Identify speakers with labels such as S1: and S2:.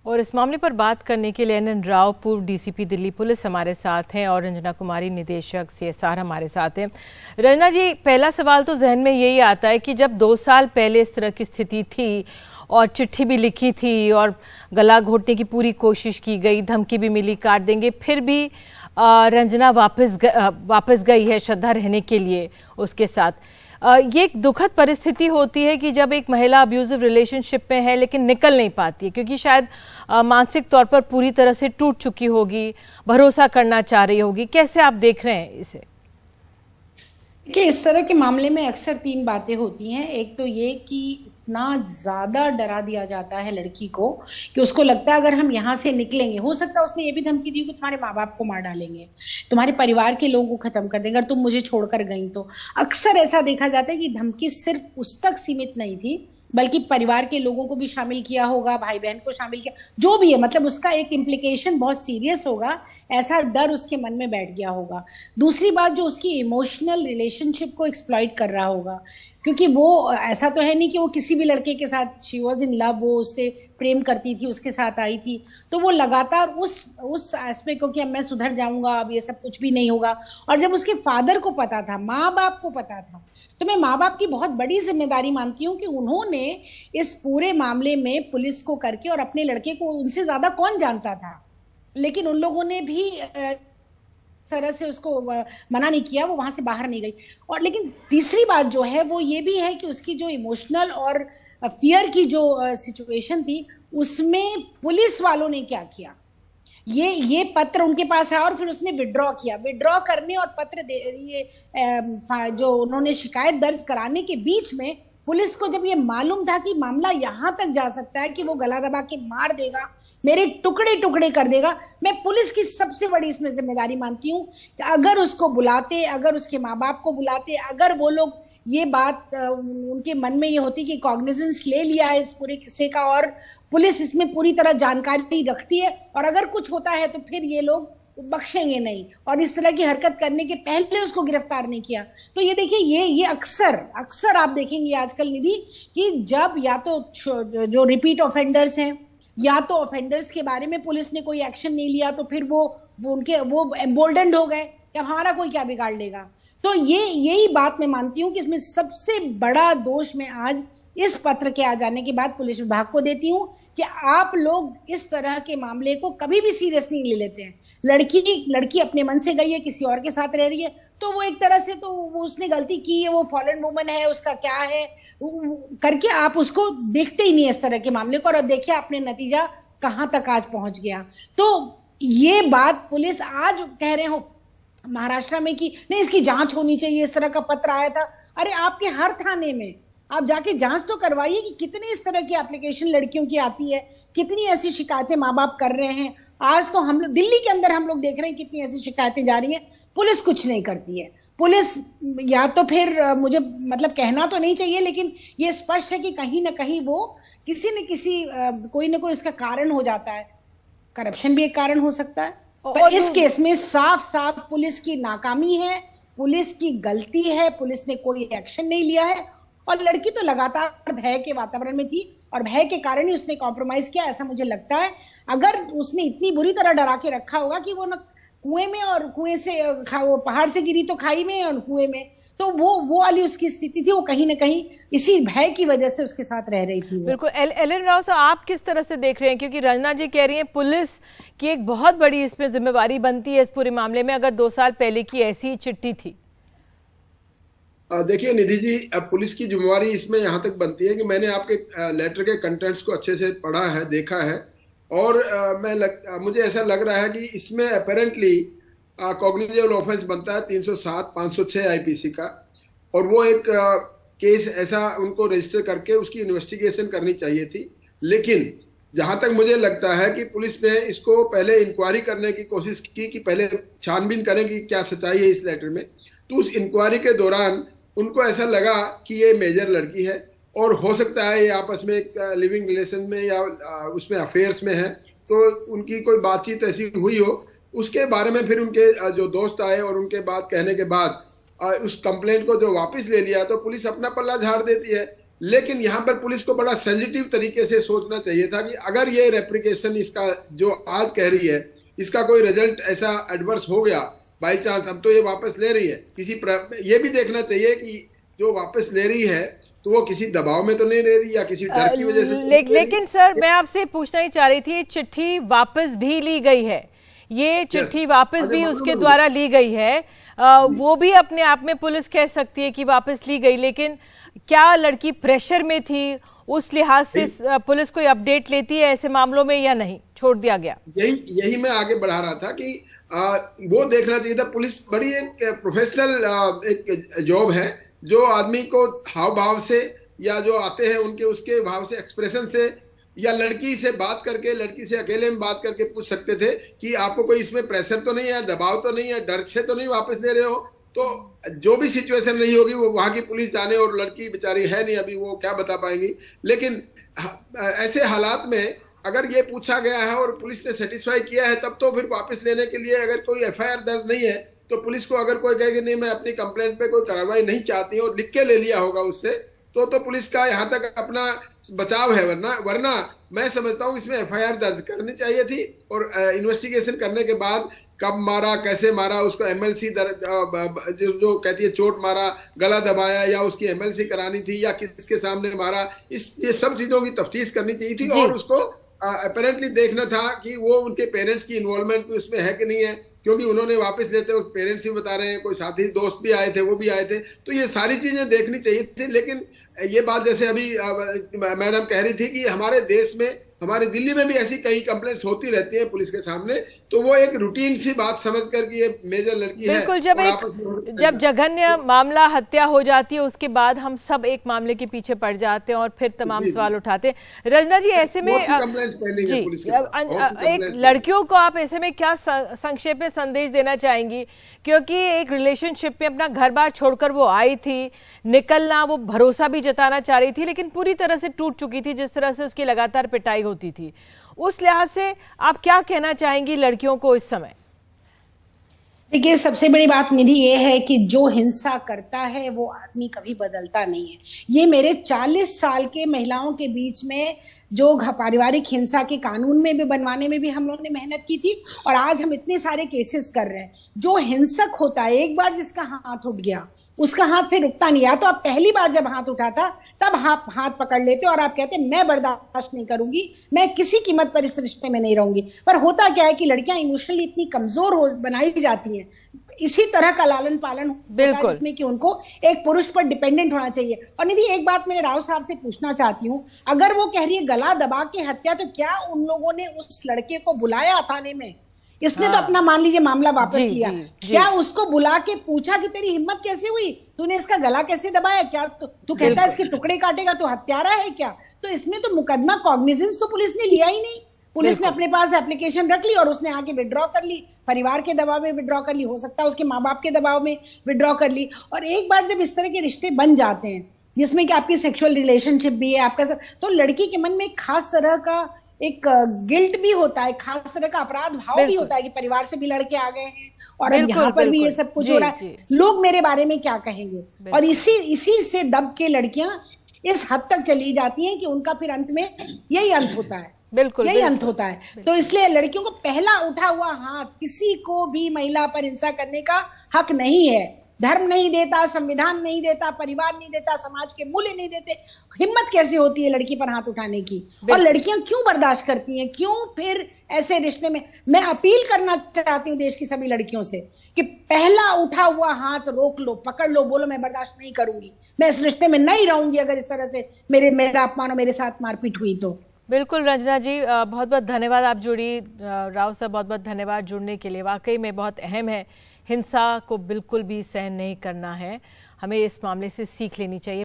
S1: और इस मामले पर बात करने के लिए एनएन राव, पूर्व डीसीपी दिल्ली पुलिस हमारे साथ हैं, और रंजना कुमारी, निदेशक सीएसआर हमारे साथ हैं। रंजना जी, पहला सवाल तो जहन में यही आता है कि जब 2 साल पहले इस तरह की स्थिति थी और चिट्ठी भी लिखी थी और गला घोटने की पूरी कोशिश की गई, धमकी भी मिली काट देंगे, फिर भी रंजना वापस गई है श्रद्धा रहने के लिए उसके साथ। ये एक दुखद परिस्थिति होती है कि जब एक महिला अब्यूजिव रिलेशनशिप में है लेकिन निकल नहीं पाती है, क्योंकि शायद मानसिक तौर पर पूरी तरह से टूट चुकी होगी, भरोसा करना चाह रही होगी। कैसे आप देख रहे हैं इसे?
S2: कि इस तरह के मामले में अक्सर 3 बातें होती हैं। एक तो ये कि इतना ज़्यादा डरा दिया जाता है लड़की को कि उसको लगता है अगर हम यहाँ से निकलेंगे, हो सकता है उसने ये भी धमकी दी कि तुम्हारे माँ बाप को मार डालेंगे, तुम्हारे परिवार के लोगों को खत्म कर देंगे अगर तुम मुझे छोड़कर गई तो। अक्सर ऐसा देखा जाता है कि धमकी सिर्फ उस तक सीमित नहीं थी, बल्कि परिवार के लोगों को भी शामिल किया होगा, भाई बहन को शामिल किया, जो भी है, मतलब उसका एक इम्प्लीकेशन बहुत सीरियस होगा, ऐसा डर उसके मन में बैठ गया होगा। दूसरी बात, जो उसकी इमोशनल रिलेशनशिप को एक्सप्लॉइट कर रहा होगा, क्योंकि वो ऐसा तो है नहीं कि वो किसी भी लड़के के साथ शी वॉज इन लव, वो उससे प्रेम करती थी, उसके साथ आई थी, तो वो लगातार उस एस्पेक्ट को कि अब मैं सुधर जाऊंगा, अब ये सब कुछ भी नहीं होगा। और जब उसके फादर को पता था, माँ बाप को पता था, तो मैं माँ बाप की बहुत बड़ी जिम्मेदारी मानती हूँ कि उन्होंने इस पूरे मामले में पुलिस को करके, और अपने लड़के को उनसे ज्यादा कौन जानता था, लेकिन उन लोगों ने भी तरह से उसको मना नहीं किया, वो वहां से बाहर नहीं गई। और लेकिन तीसरी बात जो है वो ये भी है कि उसकी जो इमोशनल और फियर की जो सिचुएशन थी, उसमें पुलिस वालों ने क्या किया, ये पत्र उनके पास आया और फिर उसने विड्रॉ किया। विड्रॉ करने और पत्र जो उन्होंने शिकायत दर्ज कराने के बीच में पुलिस को जब ये मालूम था कि मामला यहां तक जा सकता है कि वो गला दबा के मार देगा, मेरे टुकड़े टुकड़े कर देगा, मैं पुलिस की सबसे बड़ी इसमें जिम्मेदारी मानती हूँ कि अगर उसको बुलाते, अगर उसके माँ बाप को बुलाते, अगर वो लोग ये बात उनके मन में ये होती कि कॉग्निजेंस ले लिया है इस पूरे किस्से का और पुलिस इसमें पूरी तरह जानकारी रखती है, और अगर कुछ होता है तो फिर ये लोग बख्शेंगे नहीं, और इस तरह की हरकत करने के पहले उसको गिरफ्तार नहीं किया, तो ये देखिए ये अक्सर आप देखेंगे आजकल निधि कि जब या तो जो रिपीट ऑफेंडर्स हैं, या तो ऑफेंडर्स के बारे में पुलिस ने कोई एक्शन नहीं लिया, तो फिर वो एम्बोल्डेंड हो गए कि अब हमारा कोई क्या बिगाड़ लेगा। तो यही बात मैं मानती हूँ कि इसमें सबसे बड़ा दोष मैं आज इस पत्र के आ जाने के बाद पुलिस विभाग को देती हूँ कि आप लोग इस तरह के मामले को कभी भी सीरियस नहीं ले लेते हैं। लड़की अपने मन से गई है, किसी और के साथ रह रही है, तो वो एक तरह से तो वो उसने गलती की है, वो फॉलन वुमन है, उसका क्या है करके आप उसको देखते ही नहीं इस तरह के मामले को, और देखिए आपने नतीजा कहां तक आज पहुंच गया। तो ये बात पुलिस आज कह रहे हो महाराष्ट्र में कि नहीं इसकी जांच होनी चाहिए, इस तरह का पत्र आया था। अरे आपके हर थाने में आप जाके जांच तो करवाइए कि कितनी इस तरह की एप्लीकेशन लड़कियों की आती है, कितनी ऐसी शिकायतें माँ बाप कर रहे हैं। आज तो हम लोग दिल्ली के अंदर हम लोग देख रहे हैं कितनी ऐसी शिकायतें जा रही हैं, पुलिस कुछ नहीं करती है। पुलिस या तो फिर मुझे मतलब कहना तो नहीं चाहिए, लेकिन ये स्पष्ट है कि कहीं ना कहीं वो किसी न किसी कोई ना कोई इसका कारण हो जाता है। करप्शन भी एक कारण हो सकता है, पर इस केस में साफ साफ पुलिस की नाकामी है, पुलिस की गलती है, पुलिस ने कोई एक्शन नहीं लिया है, और लड़की तो लगातार भय के वातावरण में थी और भय के कारण ही उसने कॉम्प्रोमाइज किया, ऐसा मुझे लगता है। अगर उसने इतनी बुरी तरह डरा के रखा होगा कि वो न कुएं में, और कुएं से वो पहाड़ से गिरी तो खाई में, और कुएं में, तो वो वाली उसकी स्थिति थी, वो कहीं ना कहीं इसी भय की वजह से उसके साथ रह रही थी।
S1: बिल्कुल। एलन राव साहब, आप किस तरह से देख रहे हैं, क्योंकि रंजना जी कह रही हैं पुलिस की एक बहुत बड़ी इसमें जिम्मेवारी बनती है इस पूरे मामले में, अगर 2 साल पहले की ऐसी चिट्ठी थी।
S3: देखिए निधि जी, पुलिस की जिम्मेवारी इसमें यहाँ तक बनती है कि मैंने आपके लेटर के कंटेंट्स को अच्छे से पढ़ा है, देखा है, और मुझे ऐसा लग रहा है कि इसमें अपेरेंटली कॉग्निटिव ऑफेंस बनता है 307, 506 आईपीसी का, और वो एक केस ऐसा उनको रजिस्टर करके उसकी इन्वेस्टिगेशन करनी चाहिए थी। लेकिन जहां तक मुझे लगता है कि पुलिस ने इसको पहले इंक्वायरी करने की कोशिश की कि पहले छानबीन करें कि क्या सच्चाई है इस लेटर में, तो उस इंक्वायरी के दौरान उनको ऐसा लगा कि ये मेजर लड़की है और हो सकता है ये आपस में एक लिविंग रिलेशन में या उसमें अफेयर्स में है, तो उनकी कोई बातचीत ऐसी हुई हो। उसके बारे में फिर उनके जो दोस्त आए और उनके बाद कहने के बाद उस कंप्लेंट को जो वापस ले लिया, तो पुलिस अपना पल्ला झाड़ देती है लेकिन यहाँ पर पुलिस को बड़ा सेंसिटिव तरीके से सोचना चाहिए था कि अगर ये रेप्लिकेशन इसका जो आज कह रही है इसका कोई रिजल्ट ऐसा एडवर्स हो गया बाई चांस, अब तो ये वापस ले रही है, ये भी देखना चाहिए कि जो वापस ले रही है तो वो किसी दबाव में तो नहीं ले रही या किसी डर की वजह से
S1: लेकिन सर मैं आपसे पूछना ही चाह रही थी, चिट्ठी वापस भी ली गई है, ये चिट्ठी वापस भी उसके द्वारा ली गई है, वो भी अपने आप में पुलिस कह सकती है कि वापस ली गई, लेकिन क्या लड़की प्रेशर में थी उस लिहाज से पुलिस कोई अपडेट लेती है ऐसे मामलों में या नहीं, छोड़ दिया गया?
S3: यही मैं आगे बढ़ा रहा था कि वो देखना चाहिए था। पुलिस बड़ी एक प्रोफेशनल एक जॉब है, जो आदमी को हाव भाव से या जो आते हैं उनके उसके भाव से, एक्सप्रेशन से, या लड़की से बात करके, लड़की से अकेले में बात करके पूछ सकते थे कि आपको कोई इसमें प्रेशर तो नहीं है, दबाव तो नहीं है, डर से तो नहीं वापस ले रहे हो। तो जो भी सिचुएशन रही होगी वो वहां की पुलिस जाने, और लड़की बेचारी है नहीं अभी, वो क्या बता पाएंगी। लेकिन ऐसे हालात में अगर ये पूछा गया है और पुलिस ने सेटिस्फाई किया है, तब तो फिर वापस लेने के लिए अगर कोई एफआईआर दर्ज नहीं है तो पुलिस को अगर कोई कहेगी नहीं मैं अपनी कंप्लेंट पे कोई कार्रवाई नहीं चाहती और लिख के ले लिया होगा उससे, तो पुलिस का यहाँ तक अपना बचाव है। वरना मैं समझता हूँ इसमें एफआईआर दर्ज करनी चाहिए थी, और इन्वेस्टिगेशन करने के बाद कब मारा, कैसे मारा, उसको एमएलसी जो कहती है चोट मारा, गला दबाया, या उसकी एमएलसी करानी थी या किसके सामने मारा, ये सब चीजों की तफ्तीश करनी चाहिए थी। और उसको अपेरेंटली देखना था कि वो उनके पेरेंट्स की इन्वॉल्वमेंट भी उसमें है कि नहीं है, क्योंकि उन्होंने वापस लेते वक्त पेरेंट्स भी बता रहे हैं, कोई साथी दोस्त भी आए थे, वो भी आए थे, तो ये सारी चीजें देखनी चाहिए थी। लेकिन ये बात जैसे अभी मैडम कह रही थी कि हमारे देश में, हमारे दिल्ली में भी ऐसी कई कंप्लेंट्स होती रहती हैं पुलिस के सामने, तो वो एक रूटीन सी बात समझ कर कि ये मेजर लड़की है।
S1: बिल्कुल, जब जघन्य मामला हत्या हो जाती है उसके बाद हम सब एक मामले के पीछे पड़ जाते हैं और फिर तमाम सवाल उठाते हैं। रंजना जी, ऐसे में एक लड़कियों को आप ऐसे में क्या संक्षेप में संदेश देना चाहेंगी, क्योंकि एक रिलेशनशिप में अपना घर बार छोड़कर वो आई थी, निकलना, वो भरोसा भी जताना चाह रही थी, लेकिन पूरी तरह से टूट चुकी थी जिस तरह से उसकी लगातार पिटाई होती थी। उस लिहाज से आप क्या कहना चाहेंगी लड़कियों को इस समय?
S2: देखिए, सबसे बड़ी बात निधि ये है कि जो हिंसा करता है वो आदमी कभी बदलता नहीं है। ये मेरे 40 साल के महिलाओं के बीच में जो पारिवारिक हिंसा के कानून में भी बनवाने में भी हम लोगों ने मेहनत की थी, और आज हम इतने सारे केसेस कर रहे हैं। जो हिंसक होता है, एक बार जिसका हाथ उठ गया उसका हाथ फिर रुकता नहीं। या तो आप पहली बार जब हाथ उठाता तब हाथ पकड़ लेते और आप कहते मैं बर्दाश्त नहीं करूंगी, मैं किसी कीमत पर इस रिश्ते में नहीं रहूंगी। पर होता क्या है कि लड़कियां इमोशनली इतनी कमजोर बनाई जाती हैं, इसी तरह का लालन पालन होता है जिसमें कि उनको एक पुरुष पर डिपेंडेंट होना चाहिए। और निधि, एक बात मैं राव साहब से पूछना चाहती हूँ, अगर वो कह रही है गला दबा के हत्या, तो क्या उन लोगों ने उस लड़के को बुलाया थाने में? इसने तो अपना मान लीजिए मामला वापस लिया, क्या उसको बुला के पूछा कि तेरी हिम्मत कैसे हुई, तूने इसका गला कैसे दबाया, क्या तू कहता है इसके टुकड़े काटेगा, तो हत्यारा है क्या? तो इसमें तो मुकदमा कॉग्निजेंस तो पुलिस ने लिया ही नहीं। पुलिस ने अपने पास एप्लीकेशन रख ली और उसने आके विड्रॉ कर ली, परिवार के दबाव में विड्रॉ कर ली, हो सकता है उसके माँ बाप के दबाव में विड्रॉ कर ली। और एक बार जब इस तरह के रिश्ते बन जाते हैं जिसमें कि आपकी सेक्सुअल रिलेशनशिप भी है आपका, तो लड़की के मन में एक खास तरह का एक गिल्ट भी होता है, खास तरह का अपराध भाव भी होता है कि परिवार से भी लड़के आ गए हैं और अब यहाँ पर भी ये सब कुछ हो रहा है, लोग मेरे बारे में क्या कहेंगे। और इसी से दब के लड़कियां इस हद तक चली जाती हैं कि उनका फिर अंत में यही अंत होता है। यही अंत होता है। तो इसलिए लड़कियों को पहला उठा हुआ हाथ, किसी को भी महिला पर हिंसा करने का हक नहीं है। धर्म नहीं देता, संविधान नहीं देता, परिवार नहीं देता, समाज के मूल्य नहीं देते। हिम्मत कैसे होती है लड़की पर हाथ उठाने की? और लड़कियां क्यों बर्दाश्त करती हैं? क्यों फिर ऐसे रिश्ते में? मैं अपील करना चाहती हूँ देश की सभी लड़कियों से कि पहला उठा हुआ हाथ रोक लो, पकड़ लो, बोलो मैं बर्दाश्त नहीं करूंगी, मैं इस रिश्ते में नहीं रहूंगी अगर इस तरह से मेरा अपमान और मेरे साथ मारपीट हुई तो।
S1: बिल्कुल रंजना जी, बहुत बहुत धन्यवाद, आप जुड़ी। राव साहब, बहुत बहुत धन्यवाद जुड़ने के लिए। वाकई में बहुत अहम है, हिंसा को बिल्कुल भी सहन नहीं करना है, हमें इस मामले से सीख लेनी चाहिए।